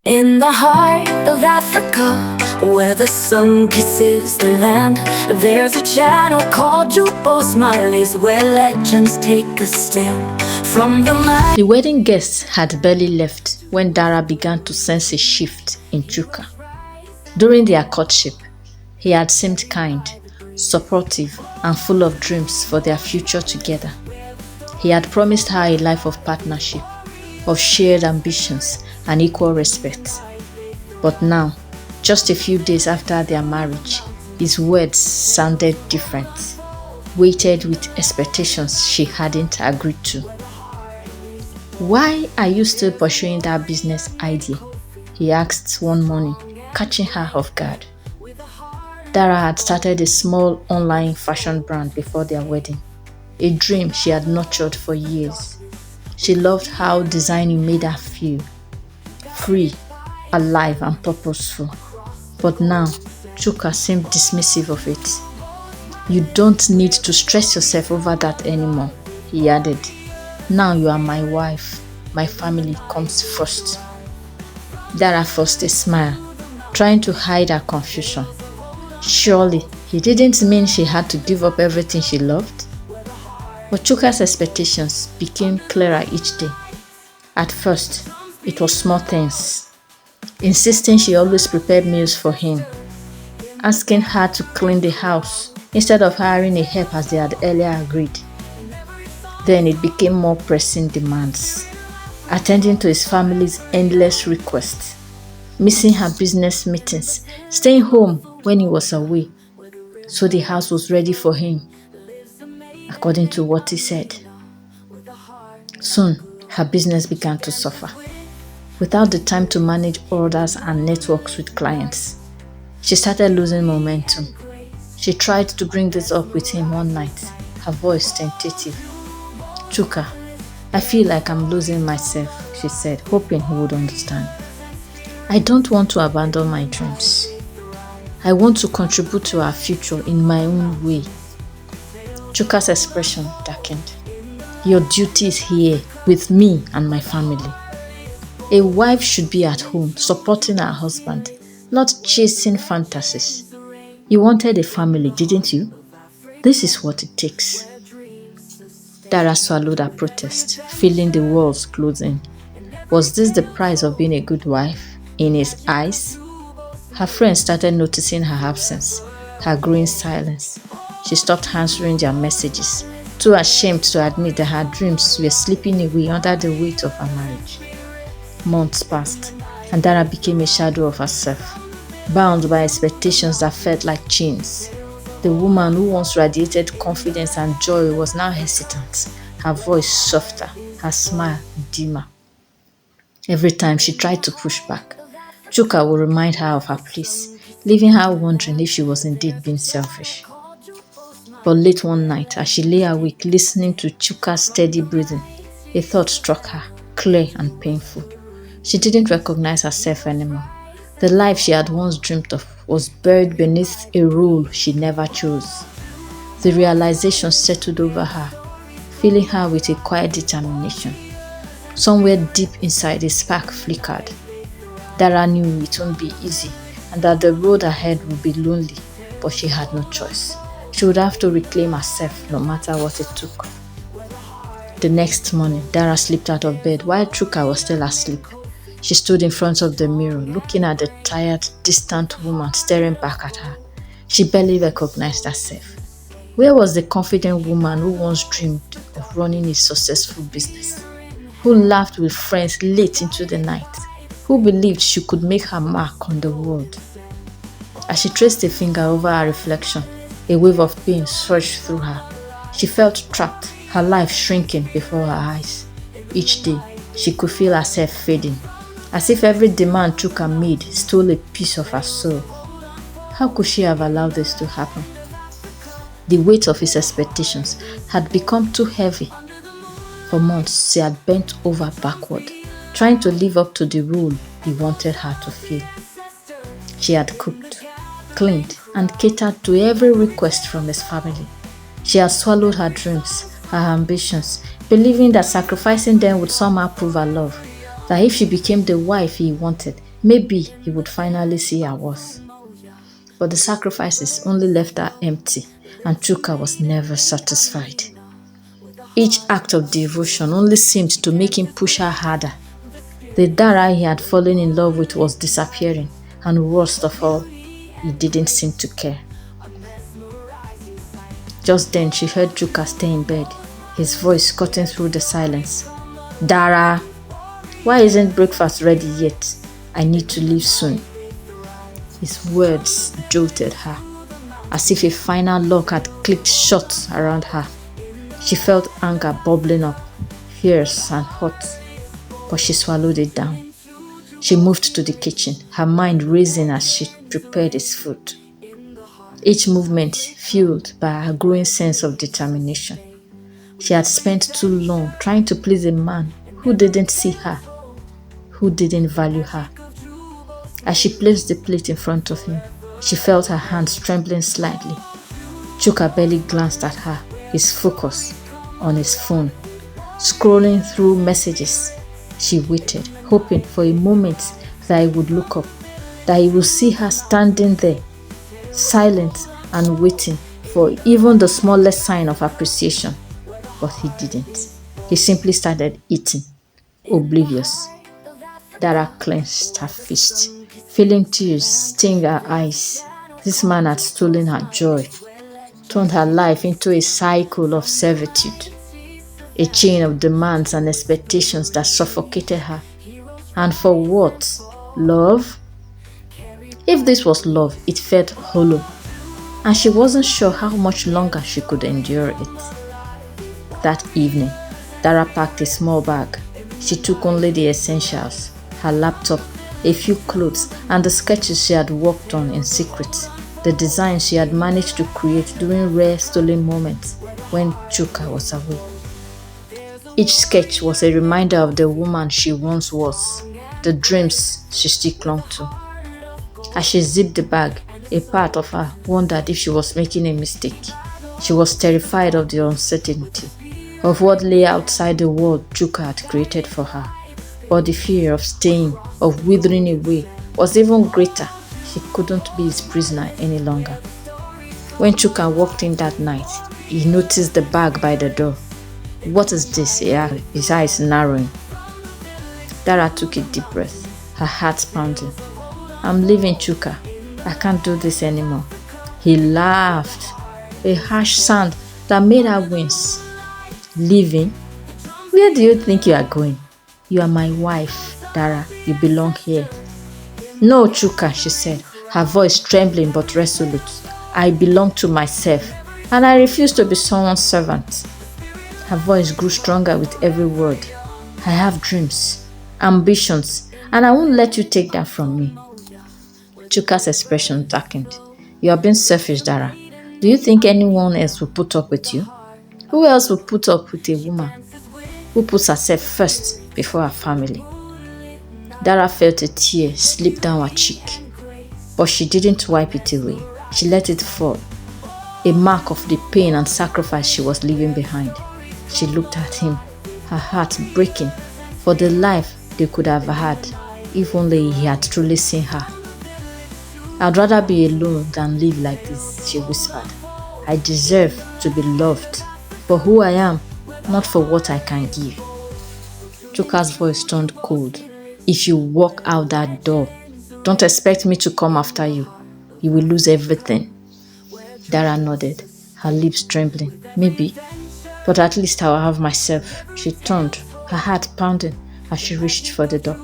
In the heart of Africa, where the sun kisses the land, there's a channel called Jubo's Smileys, where legends take a stand from the man. The wedding guests had barely left when Dara began to sense a shift in Chuka. During their courtship, he had seemed kind, supportive, and full of dreams for their future together. He had promised her a life of partnership, of shared ambitions and equal respect. But now, just a few days after their marriage, his words sounded different, weighted with expectations she hadn't agreed to. "Why are you still pursuing that business idea?" he asked one morning, catching her off guard. Dara had started a small online fashion brand before their wedding, a dream she had nurtured for years. She loved how designing made her feel free, alive, and purposeful. But now, Chuka seemed dismissive of it. "You don't need to stress yourself over that anymore," he added. "Now you are my wife. My family comes first." Dara forced a smile, trying to hide her confusion. Surely, he didn't mean she had to give up everything she loved? But Chuka's expectations became clearer each day. At first, it was small things. Insisting she always prepared meals for him. Asking her to clean the house instead of hiring a help as they had earlier agreed. Then it became more pressing demands. Attending to his family's endless requests. Missing her business meetings. Staying home when he was away. So the house was ready for him, according to what he said. Soon, her business began to suffer. Without the time to manage orders and networks with clients, she started losing momentum. She tried to bring this up with him one night, her voice tentative. "Chuka, I feel like I'm losing myself," she said, hoping he would understand. "I don't want to abandon my dreams. I want to contribute to our future in my own way." Chuka's expression darkened. "Your duty is here with me and my family." A wife should be at home supporting her husband, not chasing fantasies. You wanted a family, didn't you? This is what it takes. Dara swallowed her protest, feeling the walls closing. Was this the price of being a good wife in his eyes? Her friends started noticing her absence, her growing silence. She stopped answering their messages, too ashamed to admit that her dreams were slipping away under the weight of her marriage. Months passed, and Dara became a shadow of herself, bound by expectations that felt like chains. The woman who once radiated confidence and joy was now hesitant, her voice softer, her smile dimmer. Every time she tried to push back, Chuka would remind her of her place, leaving her wondering if she was indeed being selfish. But late one night, as she lay awake listening to Chuka's steady breathing, a thought struck her, clear and painful. She didn't recognize herself anymore. The life she had once dreamed of was buried beneath a role she never chose. The realization settled over her, filling her with a quiet determination. Somewhere deep inside, a spark flickered. Dara knew it wouldn't be easy and that the road ahead would be lonely, but she had no choice. She would have to reclaim herself no matter what it took. The next morning, Dara slipped out of bed while Chuka was still asleep. She stood in front of the mirror, looking at the tired, distant woman staring back at her. She barely recognized herself. Where was the confident woman who once dreamed of running a successful business? Who laughed with friends late into the night? Who believed she could make her mark on the world? As she traced a finger over her reflection, a wave of pain surged through her. She felt trapped, her life shrinking before her eyes. Each day, she could feel herself fading, as if every demand Chuka made stole a piece of her soul. How could she have allowed this to happen? The weight of his expectations had become too heavy. For months, she had bent over backward, trying to live up to the role he wanted her to fill. She had cooked, cleaned, and catered to every request from his family. She had swallowed her dreams, her ambitions, believing that sacrificing them would somehow prove her love, that if she became the wife he wanted, Maybe he would finally see her worth. But the sacrifices only left her empty, and Chuka was never satisfied. Each act of devotion only seemed to make him push her harder. The Dara he had fallen in love with was disappearing, and worst of all, he didn't seem to care. Just then she heard Chuka stay in bed, his voice cutting through the silence. Dara, why isn't breakfast ready yet? I need to leave soon. His words jolted her, as if a final lock had clicked shut around her. She felt anger bubbling up, fierce and hot, but she swallowed it down. She moved to the kitchen, her mind racing as she prepared his food. Each movement fueled by a growing sense of determination. She had spent too long trying to please a man who didn't see her, who didn't value her. As she placed the plate in front of him, she felt her hands trembling slightly. Chuka barely glanced at her, his focus on his phone. Scrolling through messages, she waited, hoping for a moment that he would look up, that he would see her standing there, silent and waiting for even the smallest sign of appreciation. But he didn't. He simply started eating, oblivious. Dara clenched her fist, feeling tears sting her eyes. This man had stolen her joy, turned her life into a cycle of servitude, a chain of demands and expectations that suffocated her. And for what? Love? If this was love, it felt hollow, and she wasn't sure how much longer she could endure it. That evening, Dara packed a small bag. She took only the essentials, her laptop, a few clothes, and the sketches she had worked on in secret, the designs she had managed to create during rare stolen moments when Chuka was away. Each sketch was a reminder of the woman she once was, the dreams she still clung to. As she zipped the bag, a part of her wondered if she was making a mistake. She was terrified of the uncertainty, of what lay outside the world Chuka had created for her. But the fear of staying, of withering away, was even greater. She couldn't be his prisoner any longer. When Chuka walked in that night, he noticed the bag by the door. What is this? He asked, his eyes narrowing. Dara took a deep breath, her heart pounding. I'm leaving, Chuka. I can't do this anymore. He laughed, a harsh sound that made her wince. Leaving? Where do you think you are going? You are my wife, Dara. You belong here. No, Chuka, she said, her voice trembling but resolute. I belong to myself, and I refuse to be someone's servant. Her voice grew stronger with every word. I have dreams, ambitions, and I won't let you take that from me. Chuka's expression darkened. You are being selfish, Dara. Do you think anyone else will put up with you? Who else will put up with a woman who puts herself first before her family? Dara felt a tear slip down her cheek, but she didn't wipe it away. She let it fall, a mark of the pain and sacrifice she was leaving behind. She looked at him, her heart breaking for the life they could have had if only he had truly seen her. I'd rather be alone than live like this, she whispered. I deserve to be loved for who I am, not for what I can give. Chuka's voice turned cold. If you walk out that door, don't expect me to come after you. You will lose everything. Dara nodded, her lips trembling. Maybe, but at least I'll have myself. She turned, her heart pounding as she reached for the door.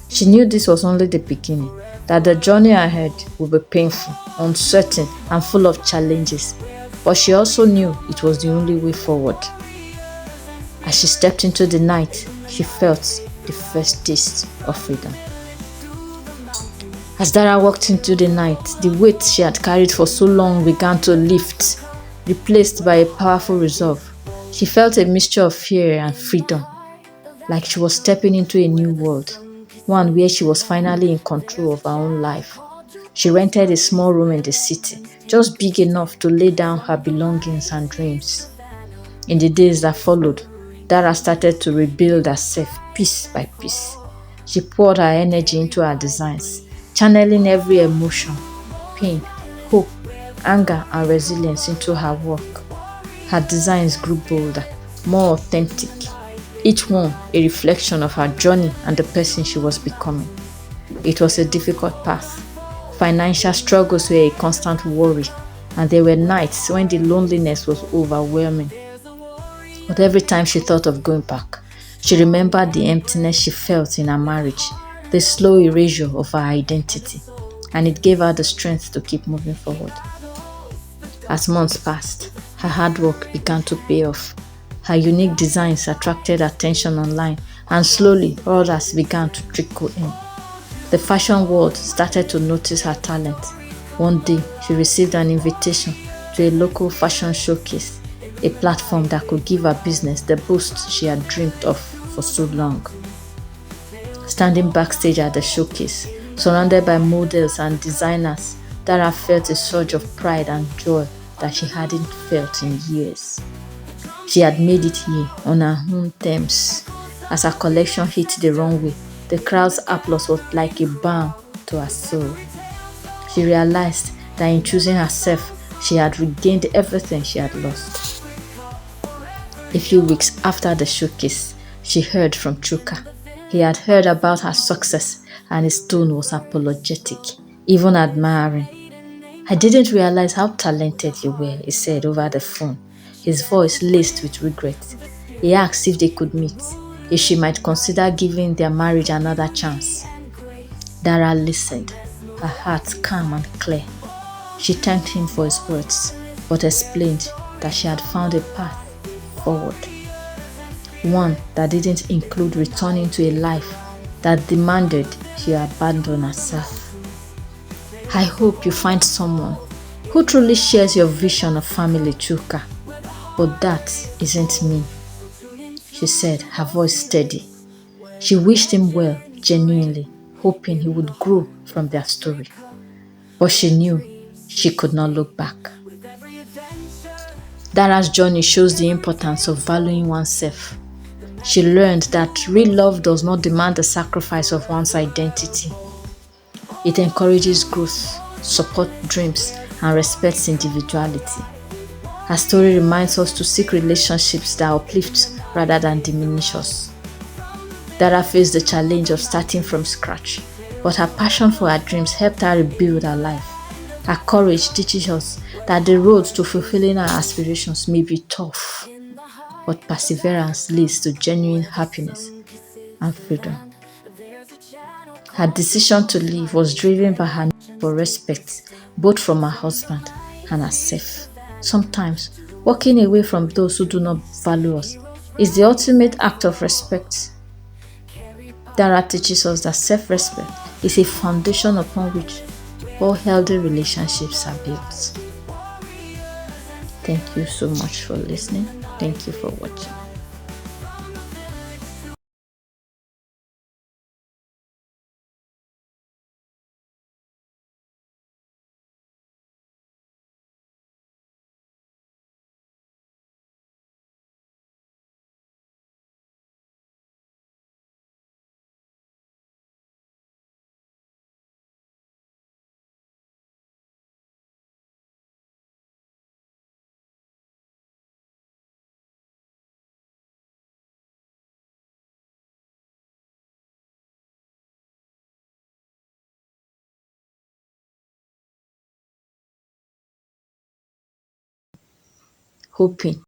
She knew this was only the beginning, that the journey ahead would be painful, uncertain, and full of challenges. But she also knew it was the only way forward. As she stepped into the night, she felt the first taste of freedom. As Dara walked into the night, the weight she had carried for so long began to lift, replaced by a powerful resolve. She felt a mixture of fear and freedom, like she was stepping into a new world, one where she was finally in control of her own life. She rented a small room in the city, just big enough to lay down her belongings and dreams. In the days that followed, Dara started to rebuild herself piece by piece. She poured her energy into her designs, channeling every emotion, pain, hope, anger, and resilience into her work. Her designs grew bolder, more authentic, each one a reflection of her journey and the person she was becoming. It was a difficult path. Financial struggles were a constant worry, and there were nights when the loneliness was overwhelming. But every time she thought of going back, she remembered the emptiness she felt in her marriage, the slow erasure of her identity, and it gave her the strength to keep moving forward. As months passed, her hard work began to pay off. Her unique designs attracted attention online, and slowly orders began to trickle in. The fashion world started to notice her talent. One day, she received an invitation to a local fashion showcase, a platform that could give her business the boost she had dreamed of for so long. Standing backstage at the showcase, surrounded by models and designers, Dara felt a surge of pride and joy that she hadn't felt in years. She had made it here on her own terms. As her collection hit the runway, the crowd's applause was like a balm to her soul. She realized that in choosing herself, she had regained everything she had lost. A few weeks after the showcase, she heard from Chuka. He had heard about her success and his tone was apologetic, even admiring. I didn't realize how talented you were, he said over the phone, his voice laced with regret. He asked if they could meet, if she might consider giving their marriage another chance. Dara listened, her heart calm and clear. She thanked him for his words, but explained that she had found a path forward, one that didn't include returning to a life that demanded she abandon herself. I hope you find someone who truly shares your vision of family, Chuka. But that isn't me, she said, her voice steady. She wished him well, genuinely, hoping he would grow from their story. But she knew she could not look back. Dara's journey shows the importance of valuing oneself. She learned that real love does not demand the sacrifice of one's identity. It encourages growth, supports dreams, and respects individuality. Her story reminds us to seek relationships that uplift rather than diminish us. Dara faced the challenge of starting from scratch, but her passion for her dreams helped her rebuild her life. Her courage teaches us that the road to fulfilling our aspirations may be tough, but perseverance leads to genuine happiness and freedom. Her decision to leave was driven by her need for respect, both from her husband and herself. Sometimes, walking away from those who do not value us is the ultimate act of respect. Dara teaches us that self respect is a foundation upon which all healthy relationships are built. Thank you so much for listening. Thank you for watching. Hoping